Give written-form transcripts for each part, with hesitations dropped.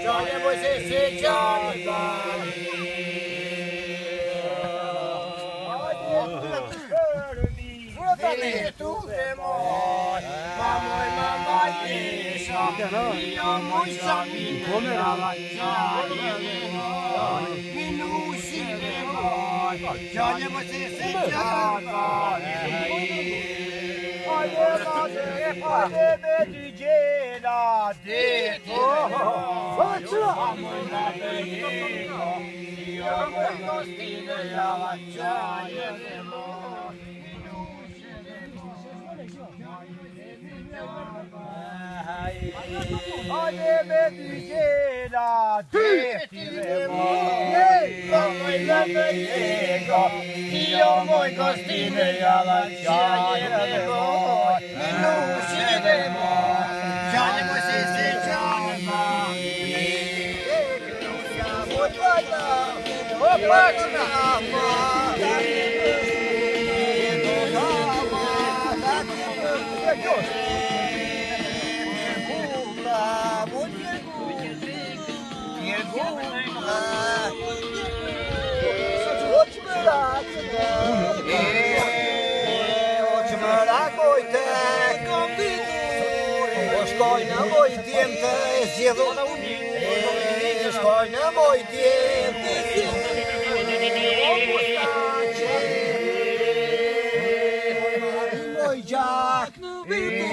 Gjane Mojsesi, gjane bari. Tu dhe moj, mamoj, mamaj isha, io moj samin dhe gjane moj, minusi dhe moj, gjane Mojsesi, gjane bari. Hajde me dy gjela deti Amoj nga bëjega Amoj kostine java gjane dhe moj Hajde me dy gjela deti Amoj nga bëjega Amoj kostine java gjane dhe moj Minusi dhe moj Gjane Mojsesi, gjane bari. Shkoj në moj tjem të zjedhu Shkoj në moj tjem të zjedhu Moj gjak në vitu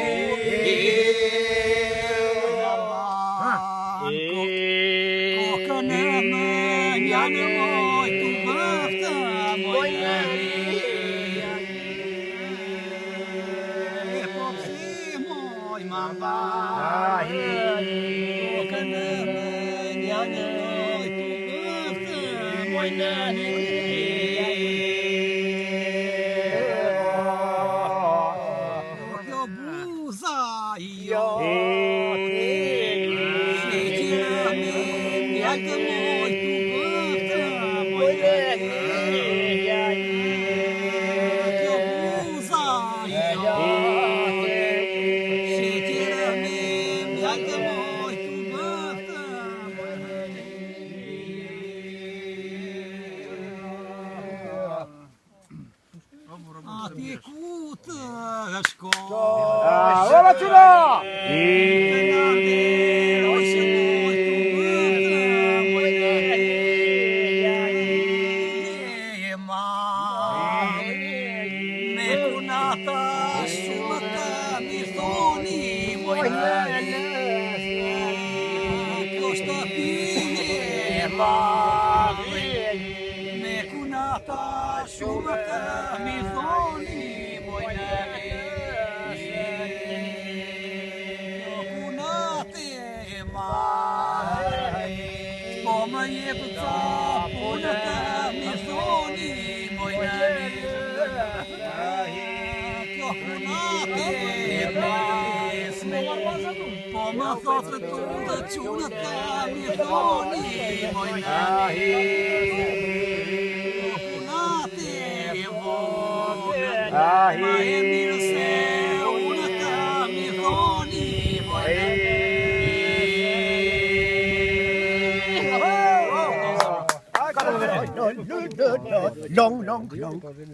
Kokën e më njane moj të bëftë moj nëri Mamba, kokën e më njane moj të bëftë moj nëri Kjo buza jo Shqeqira me njake moj të bëftë moj nëri Kjo buza jo Ati ku të shkoj Ora qëra! Me kunata shumë të mi thoni moj nëni Kjo shtëpije Me kunata shumë të mi thoni moj nëni Kjo kunate Po më jepë ca punë të mi thoni moj nëni Kjo kunate Po më thotë të të qunë të mi thoni moj nëni Ma e mirë se unë të mi thoni moj Long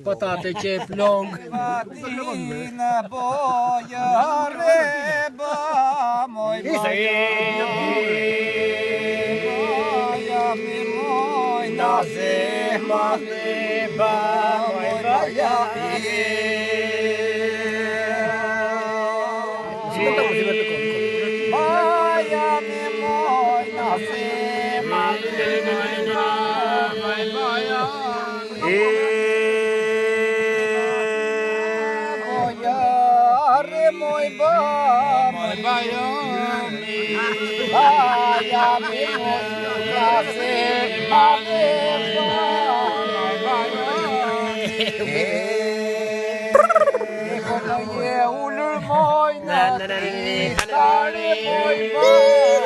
Patate qep long Patina boja reba moj Boja mi moj na zema reba moj boja Boja mi moj na zema reba moj boja Moj bajami Bajami moj klase Maleva Moj bajami Kono je ullur moj në stare moj bajami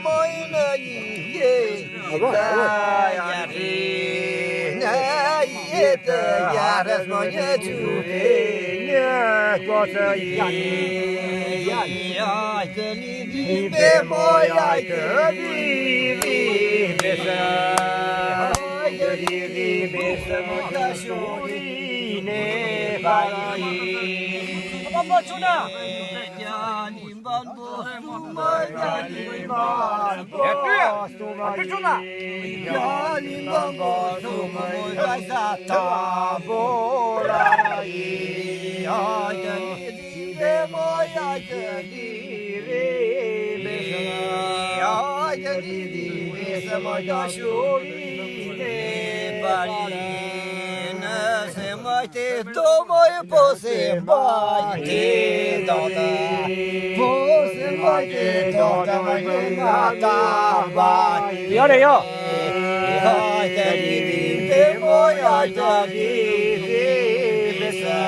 mojnë jetë jarës më një qute një kote jajtë lidhime moj jajtë lidhime jajtë lidhime së më të shurine bari Baba çuna Jalim ban bostuma jalim ban bostuma çuna Jalim ban bostuma gaysa taborai ayani de moya ayani ayani de semoya shuri de bari Majte do moj pose majte dota Pose majte dota majte gata baj Jore jo Hajte lidhime moj hajte lidhime se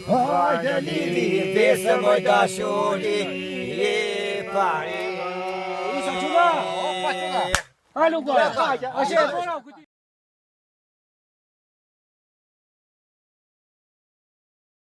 Hajte lidhime se moj dashuri e pari Isa çuna. Hoppa çuna. Alo gol. Ashe.